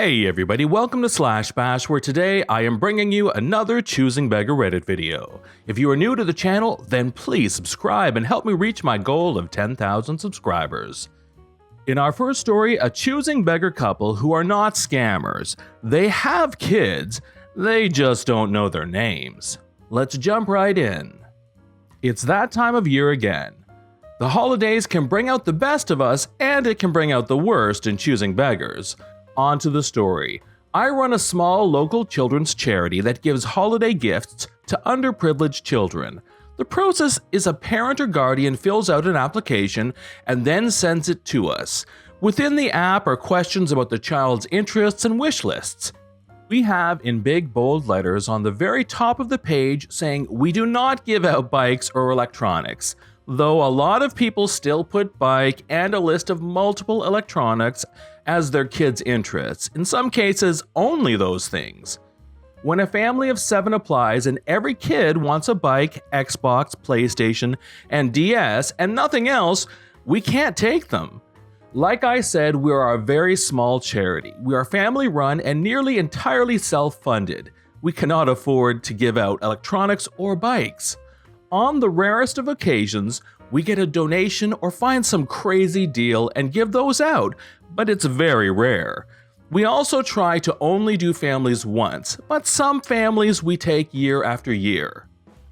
Hey everybody, welcome to Slash Bash, where today I am bringing you another Choosing Beggar Reddit video. If you are new to the channel, then please subscribe and help me reach my goal of 10,000 subscribers. In our first story, a Choosing Beggar couple who are not scammers. They have kids, they just don't know their names. Let's jump right in. It's that time of year again. The holidays can bring out the best of us, and it can bring out the worst in choosing beggars. On to the story. I run a small local children's charity that gives holiday gifts to underprivileged children. The process is a parent or guardian fills out an application and then sends it to us. Within the app are questions about the child's interests and wish lists. We have in big bold letters on the very top of the page saying we do not give out bikes or electronics, though a lot of people still put bike and a list of multiple electronics as their kids' interests, in some cases only those things. When a family of 7 applies and every kid wants a bike, Xbox, PlayStation, and DS and nothing else, we can't take them. Like I said, we are a very small charity. We are family run and nearly entirely self-funded. We cannot afford to give out electronics or bikes. On the rarest of occasions, we get a donation or find some crazy deal and give those out, but it's very rare. We also try to only do families once, but some families we take year after year.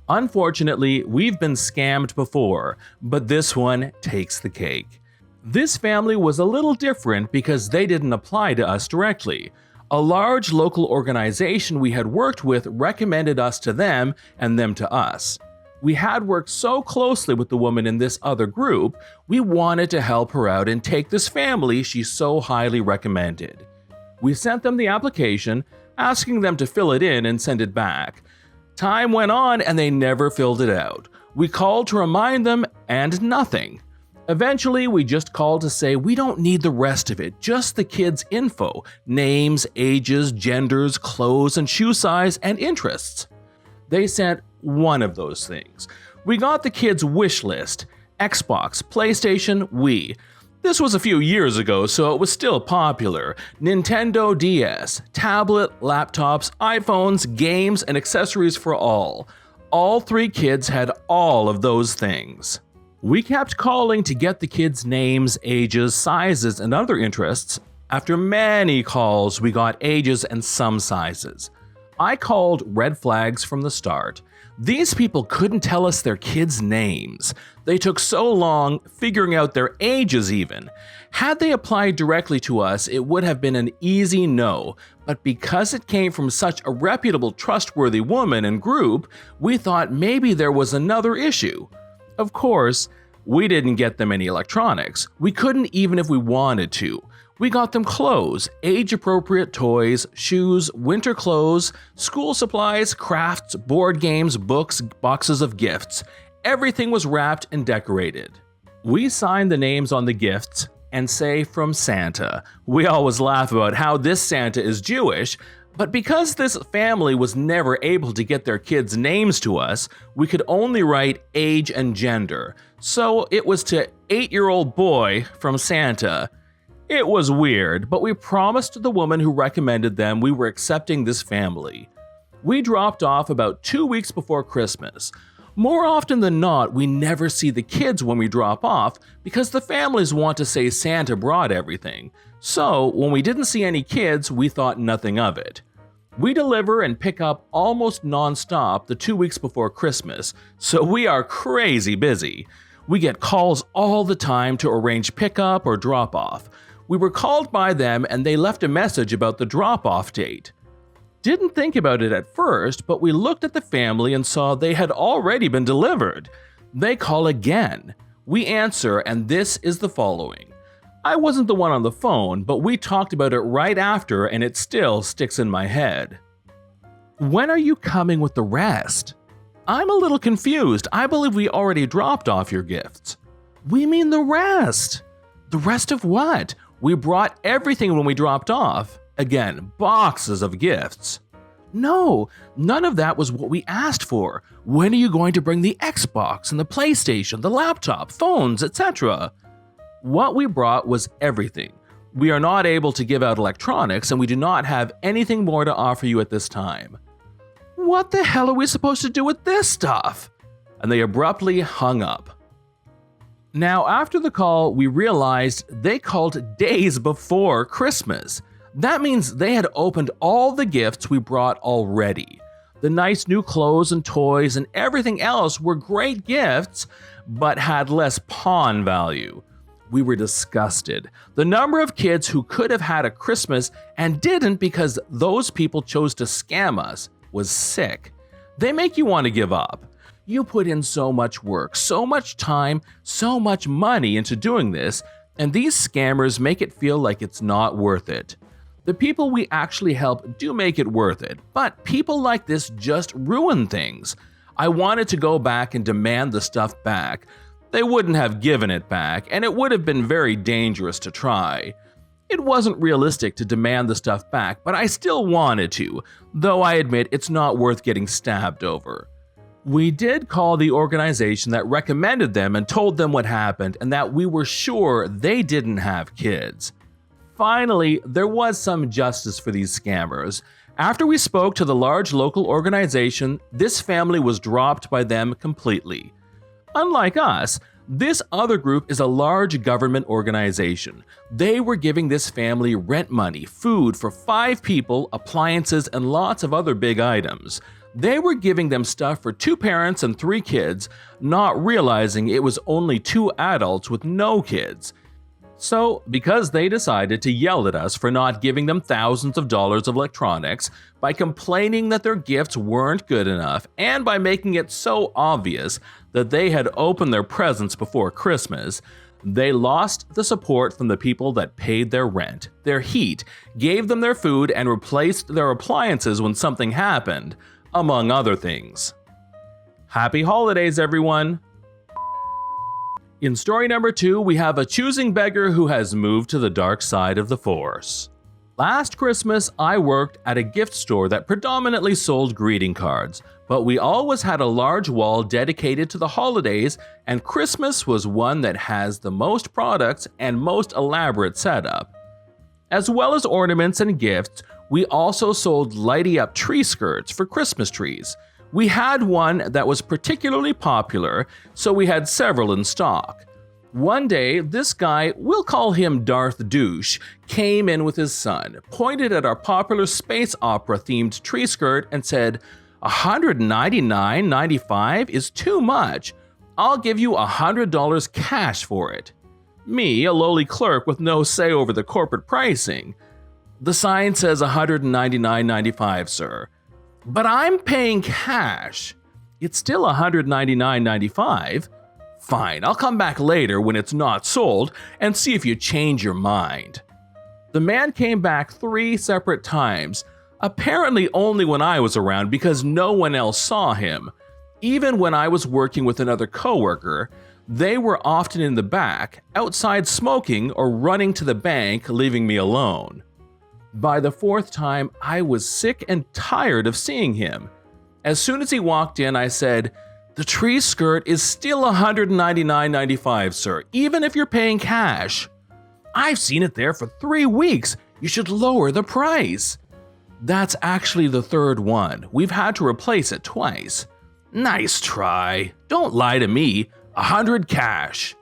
Unfortunately, we've been scammed before, but this one takes the cake. This family was a little different because they didn't apply to us directly. A large local organization we had worked with recommended us to them and them to us. We had worked so closely with the woman in this other group, we wanted to help her out and take this family she so highly recommended. We sent them the application, asking them to fill it in and send it back. Time went on and they never filled it out. We called to remind them and nothing. Eventually, we just called to say we don't need the rest of it, just the kids' info, names, ages, genders, clothes and shoe size, and interests. They sent one of those things. We got the kids' wish list: Xbox, PlayStation, Wii. This was a few years ago, so it was still popular. Nintendo DS, tablet, laptops, iPhones, games, and accessories for all. All 3 kids had all of those things. We kept calling to get the kids' names, ages, sizes, and other interests. After many calls, we got ages and some sizes. I called red flags from the start. These people couldn't tell us their kids' names. They took so long figuring out their ages even. Had they applied directly to us, it would have been an easy no, but because it came from such a reputable, trustworthy woman and group, we thought maybe there was another issue. Of course, we didn't get them any electronics. We couldn't even if we wanted to. We got them clothes, age-appropriate toys, shoes, winter clothes, school supplies, crafts, board games, books, boxes of gifts. Everything was wrapped and decorated. We signed the names on the gifts and say from Santa. We always laugh about how this Santa is Jewish, but because this family was never able to get their kids' names to us, we could only write age and gender. So it was to 8-year-old boy from Santa. It was weird, but we promised the woman who recommended them we were accepting this family. We dropped off about 2 weeks before Christmas. More often than not, we never see the kids when we drop off because the families want to say Santa brought everything. So when we didn't see any kids, we thought nothing of it. We deliver and pick up almost non-stop the 2 weeks before Christmas, so we are crazy busy. We get calls all the time to arrange pickup or drop-off. We were called by them and they left a message about the drop-off date. Didn't think about it at first, but we looked at the family and saw they had already been delivered. They call again. We answer and this is the following. I wasn't the one on the phone, but we talked about it right after and it still sticks in my head. When are you coming with the rest? I'm a little confused. I believe we already dropped off your gifts. We mean the rest. The rest of what? We brought everything when we dropped off. Again, boxes of gifts. No, none of that was what we asked for. When are you going to bring the Xbox and the PlayStation, the laptop, phones, etc.? What we brought was everything. We are not able to give out electronics and we do not have anything more to offer you at this time." "What the hell are we supposed to do with this stuff?" And they abruptly hung up. Now, after the call, we realized they called days before Christmas. That means they had opened all the gifts we brought already. The nice new clothes and toys and everything else were great gifts, but had less pawn value. We were disgusted. The number of kids who could have had a Christmas and didn't because those people chose to scam us was sick. They make you want to give up. You put in so much work, so much time, so much money into doing this, and these scammers make it feel like it's not worth it. The people we actually help do make it worth it, but people like this just ruin things. I wanted to go back and demand the stuff back. They wouldn't have given it back, and it would have been very dangerous to try. It wasn't realistic to demand the stuff back, but I still wanted to, though I admit it's not worth getting stabbed over. We did call the organization that recommended them and told them what happened and that we were sure they didn't have kids. Finally, there was some justice for these scammers. After we spoke to the large local organization, this family was dropped by them completely. Unlike us, this other group is a large government organization. They were giving this family rent money, food for 5 people, appliances, and lots of other big items. They were giving them stuff for 2 parents and 3 kids, not realizing it was only 2 adults with no kids. So, because they decided to yell at us for not giving them thousands of dollars of electronics, by complaining that their gifts weren't good enough, and by making it so obvious that they had opened their presents before Christmas, they lost the support from the people that paid their rent, their heat, gave them their food, and replaced their appliances when something happened, among other things. Happy holidays, everyone! In story number 2, we have a choosing beggar who has moved to the dark side of the force. Last Christmas, I worked at a gift store that predominantly sold greeting cards, but we always had a large wall dedicated to the holidays, and Christmas was one that has the most products and most elaborate setup. As well as ornaments and gifts, we also sold lighty-up tree skirts for Christmas trees. We had one that was particularly popular, so we had several in stock. One day, this guy, we'll call him Darth Douche, came in with his son, pointed at our popular space opera-themed tree skirt and said, "$199.95 is too much. I'll give you $100 cash for it." Me, a lowly clerk with no say over the corporate pricing. "The sign says $199.95, sir." "But I'm paying cash." "It's still $199.95. "Fine, I'll come back later when it's not sold and see if you change your mind." The man came back 3 separate times, apparently only when I was around because no one else saw him. Even when I was working with another coworker, they were often in the back, outside smoking or running to the bank, leaving me alone. By the 4th time, I was sick and tired of seeing him. As soon as he walked in, I said, "The tree skirt is still $199.95, sir, even if you're paying cash." "I've seen it there for 3 weeks. You should lower the price." "That's actually the 3rd one. We've had to replace it twice." "Nice try. Don't lie to me. 100 cash."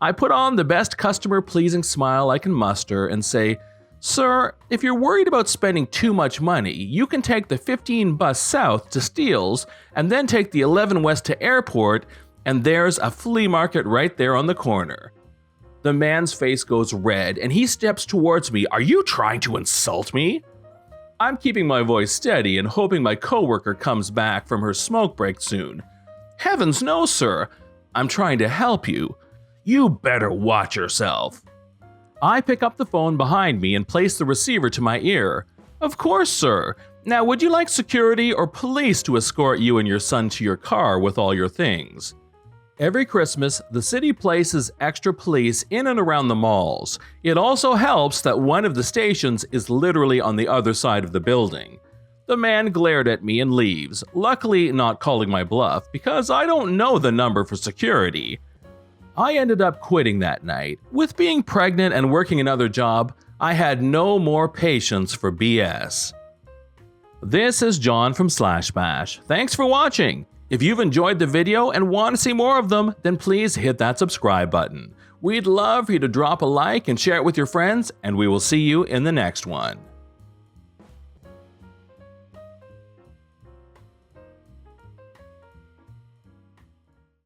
I put on the best customer-pleasing smile I can muster and say, "Sir, if you're worried about spending too much money, you can take the 15 bus south to Steeles and then take the 11 west to Airport, and there's a flea market right there on the corner." The man's face goes red and he steps towards me. "Are you trying to insult me?" I'm keeping my voice steady and hoping my coworker comes back from her smoke break soon. "Heavens no, sir. I'm trying to help you." "You better watch yourself." I pick up the phone behind me and place the receiver to my ear. "Of course, sir. Now, would you like security or police to escort you and your son to your car with all your things?" Every Christmas, the city places extra police in and around the malls. It also helps that one of the stations is literally on the other side of the building. The man glared at me and leaves, luckily not calling my bluff because I don't know the number for security. I ended up quitting that night. With being pregnant and working another job, I had no more patience for BS. This is John from /bash. Thanks for watching. If you've enjoyed the video and want to see more of them, then please hit that subscribe button. We'd love for you to drop a like and share it with your friends, and we will see you in the next one.